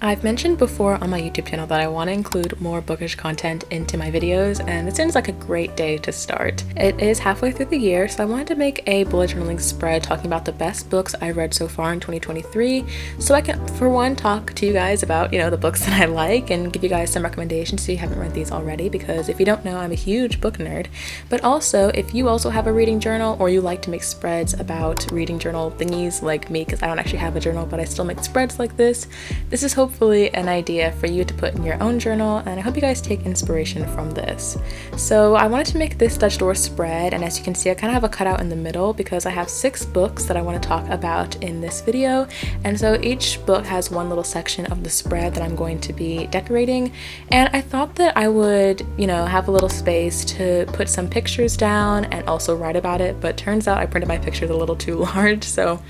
I've mentioned before on my YouTube channel that I want to include more bookish content into my videos, and it seems like a great day to start. It is halfway through the year, so I wanted to make a bullet journaling spread talking about the best books I read so far in 2023, so I can, for one, talk to you guys about, the books that I like and give you guys some recommendations if you haven't read these already, because if you don't know, I'm a huge book nerd. But also, if you also have a reading journal or you like to make spreads about reading journal thingies like me, because I don't actually have a journal, but I still make spreads like this is hopefully an idea for you to put in your own journal, and I hope you guys take inspiration from this. So I wanted to make this Dutch door spread, and as you can see I kind of have a cutout in the middle because I have 6 books that I want to talk about in this video, and so each book has one little section of the spread that I'm going to be decorating, and I thought that I would, have a little space to put some pictures down and also write about it, but turns out I printed my pictures a little too large, so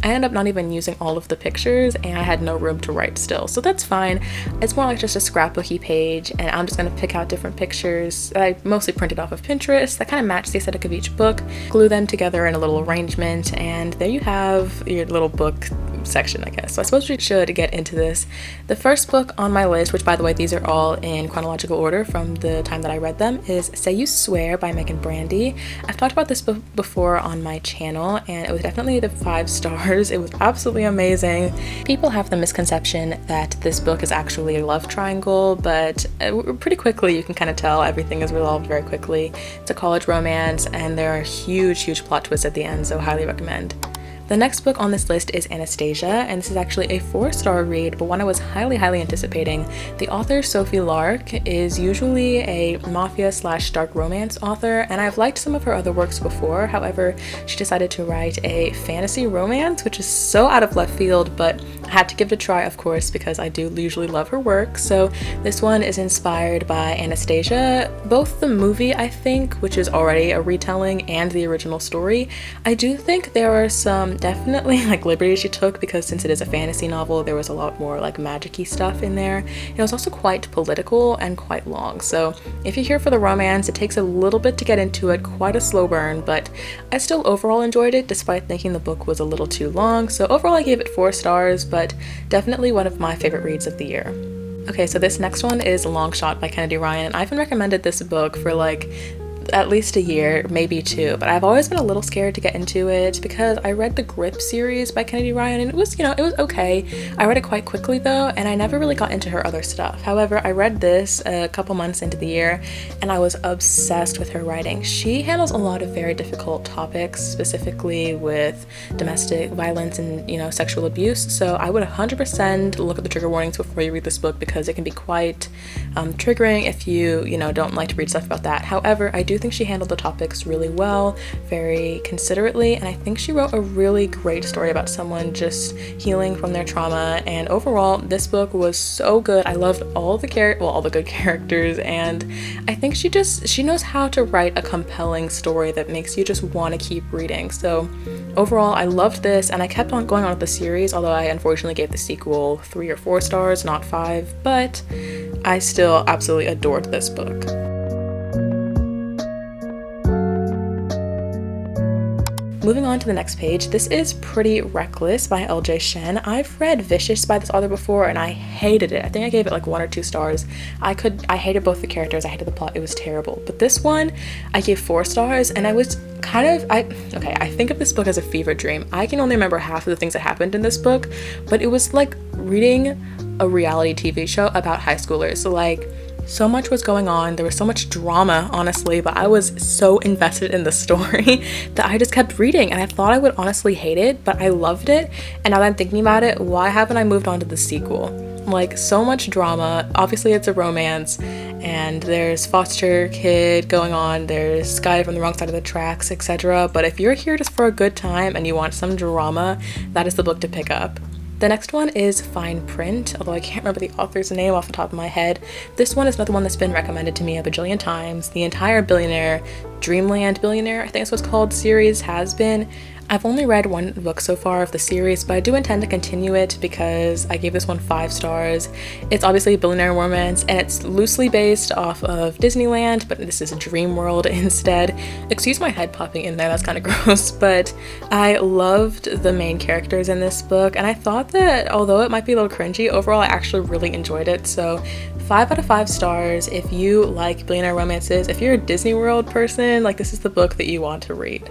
I ended up not even using all of the pictures and I had no room to write still, so that's fine. It's more like just a scrapbooky page, and I'm just going to pick out different pictures that I mostly printed off of Pinterest that kind of match the aesthetic of each book, glue them together in a little arrangement, and there you have your little book section, I guess. So I suppose we should get into this. The first book on my list, which by the way these are all in chronological order from the time that I read them, is Say You Swear by Megan Brandy. I've talked about this book before on my channel and it was definitely the 5 stars. It was absolutely amazing. People have the misconception that this book is actually a love triangle, but pretty quickly you can kind of tell everything is resolved very quickly. It's a college romance and there are huge plot twists at the end, so highly recommend. The next book on this list is Anastasia, and this is actually a 4-star read, but one I was highly anticipating. The author, Sophie Lark, is usually a mafia/dark romance author, and I've liked some of her other works before. However, she decided to write a fantasy romance, which is so out of left field, but I had to give it a try, of course, because I do usually love her work. So this one is inspired by Anastasia, both the movie, I think, which is already a retelling, and the original story. I do think there are some definitely liberties she took, because since it is a fantasy novel, there was a lot more magic-y stuff in there. It was also quite political and quite long, so if you're here for the romance, it takes a little bit to get into it, quite a slow burn, but I still overall enjoyed it despite thinking the book was a little too long. So overall I gave it 4 stars, but definitely one of my favorite reads of the year. Okay, so this next one is Long Shot by Kennedy Ryan. I've been recommended this book for at least a year, maybe 2, but I've always been a little scared to get into it because I read the Grip series by Kennedy Ryan and it was, it was okay. I read it quite quickly though, and I never really got into her other stuff. However, I read this a couple months into the year and I was obsessed with her writing. She handles a lot of very difficult topics, specifically with domestic violence and, sexual abuse, so I would 100% look at the trigger warnings before you read this book because it can be quite triggering if you, don't like to read stuff about that. However, I do think she handled the topics really well, very considerately, and I think she wrote a really great story about someone just healing from their trauma, and overall this book was so good. I loved all the good characters, and I think she knows how to write a compelling story that makes you just want to keep reading. So overall I loved this, and I kept on going on with the series, although I unfortunately gave the sequel 3 or 4 stars, not 5, but I still absolutely adored this book. Moving on to the next page, this is Pretty Reckless by LJ Shen. I've read Vicious by this author before and I hated it. I think I gave it 1 or 2 stars. I hated both the characters, I hated the plot, it was terrible. But this one, I gave 4 stars, and I was I think of this book as a fever dream. I can only remember half of the things that happened in this book, but it was like reading a reality TV show about high schoolers. So much was going on, there was so much drama, honestly, but I was so invested in the story that I just kept reading, and I thought I would honestly hate it, but I loved it, and now that I'm thinking about it, why haven't I moved on to the sequel? So much drama. Obviously it's a romance, and there's foster kid going on, there's guy from the wrong side of the tracks, etc. But if you're here just for a good time and you want some drama, that is the book to pick up. The next one is Fine Print, although I can't remember the author's name off the top of my head. This one is another one that's been recommended to me a bajillion times. The entire Dreamland Billionaire, I think that's what it's called, series has been. I've only read one book so far of the series, but I do intend to continue it because I gave this one 5 stars. It's obviously a billionaire romance, and it's loosely based off of Disneyland, but this is a dream world instead. Excuse my head popping in there, that's kind of gross, but I loved the main characters in this book, and I thought that although it might be a little cringy, overall I actually really enjoyed it. So 5 out of 5 stars. If you like billionaire romances, if you're a Disney World person, like, this is the book that you want to read.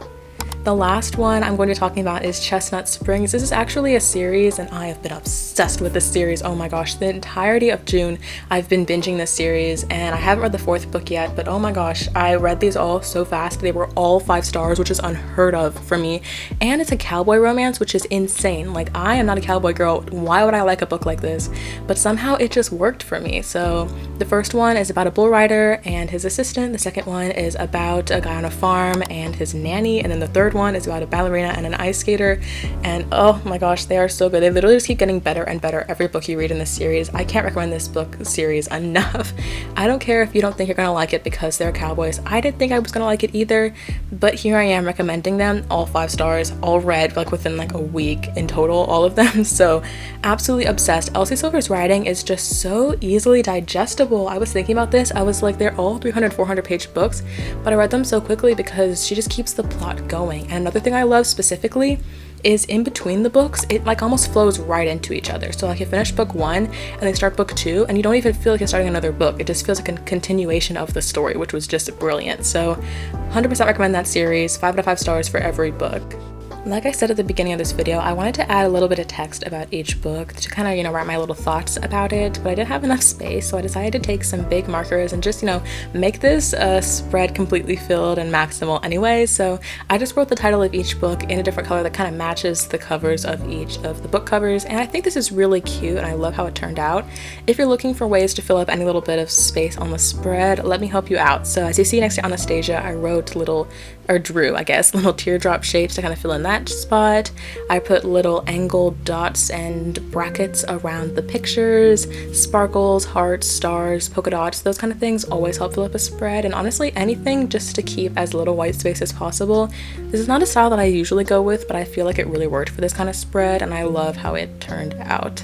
The last one I'm going to be talking about is Chestnut Springs. This is actually a series, and I have been obsessed with this series. Oh my gosh, the entirety of June I've been binging this series, and I haven't read the 4th book yet, but oh my gosh, I read these all so fast. They were all 5 stars, which is unheard of for me. And it's a cowboy romance, which is insane. Like, I am not a cowboy girl. Why would I like a book like this? But somehow it just worked for me. So the first one is about a bull rider and his assistant. The second one is about a guy on a farm and his nanny. And then the third one is about a ballerina and an ice skater, and oh my gosh, they are so good. They literally just keep getting better and better every book you read in this series. I can't recommend this book series enough. I don't care if you don't think you're gonna like it because they're cowboys. I didn't think I was gonna like it either, but here I am recommending them, all 5 stars, all read like within like a week in total, all of them. So absolutely obsessed. Elsie Silver's writing is just so easily digestible. I was thinking about this, I was like, they're all 300-400 page books, but I read them so quickly because she just keeps the plot going. And another thing I love specifically is in between the books, it like almost flows right into each other. So like you finish book 1 and then start book 2, and you don't even feel like you're starting another book. It just feels like a continuation of the story, which was just brilliant. So 100% recommend that series. 5 out of 5 stars for every book. Like I said at the beginning of this video, I wanted to add a little bit of text about each book to kind of, write my little thoughts about it, but I didn't have enough space, so I decided to take some big markers and just, make this spread completely filled and maximal anyway. So I just wrote the title of each book in a different color that kind of matches the covers of each of the book covers, and I think this is really cute and I love how it turned out. If you're looking for ways to fill up any little bit of space on the spread, let me help you out. So as you see next to Anastasia, I drew, I guess, little teardrop shapes to kind of fill in that spot. I put little angled dots and brackets around the pictures, sparkles, hearts, stars, polka dots, those kind of things always help fill up a spread, and honestly anything just to keep as little white space as possible. This is not a style that I usually go with, but I feel like it really worked for this kind of spread, and I love how it turned out.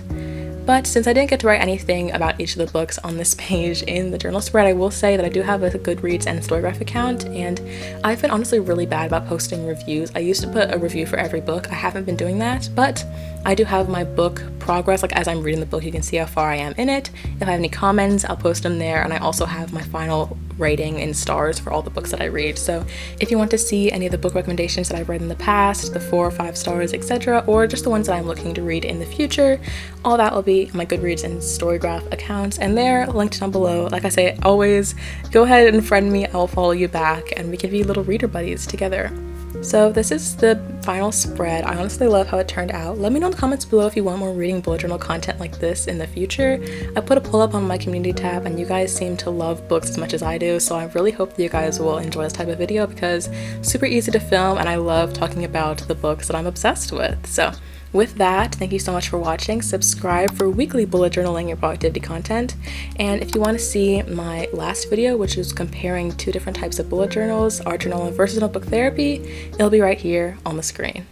But since I didn't get to write anything about each of the books on this page in the journal spread, I will say that I do have a Goodreads and Storygraph account, and I've been honestly really bad about posting reviews. I used to put a review for every book. I haven't been doing that, but I do have my book progress. Like, as I'm reading the book, you can see how far I am in it. If I have any comments, I'll post them there, and I also have my final rating in stars for all the books that I read. So if you want to see any of the book recommendations that I've read in the past, the 4 or 5 stars, etc., or just the ones that I'm looking to read in the future, all that will be on my Goodreads and Storygraph accounts, and they're linked down below. Like I say, always go ahead and friend me, I'll follow you back, and we can be little reader buddies together. So this is the final spread. I honestly love how it turned out. Let me know in the comments below if you want more reading bullet journal content like this in the future. I put a poll up on my community tab, and you guys seem to love books as much as I do, so I really hope that you guys will enjoy this type of video because it's super easy to film, and I love talking about the books that I'm obsessed with. So with that, thank you so much for watching. Subscribe for weekly bullet journaling and productivity content. And if you want to see my last video, which is comparing 2 different types of bullet journals, art journal versus notebook therapy, it'll be right here on the screen.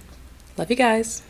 Love you guys.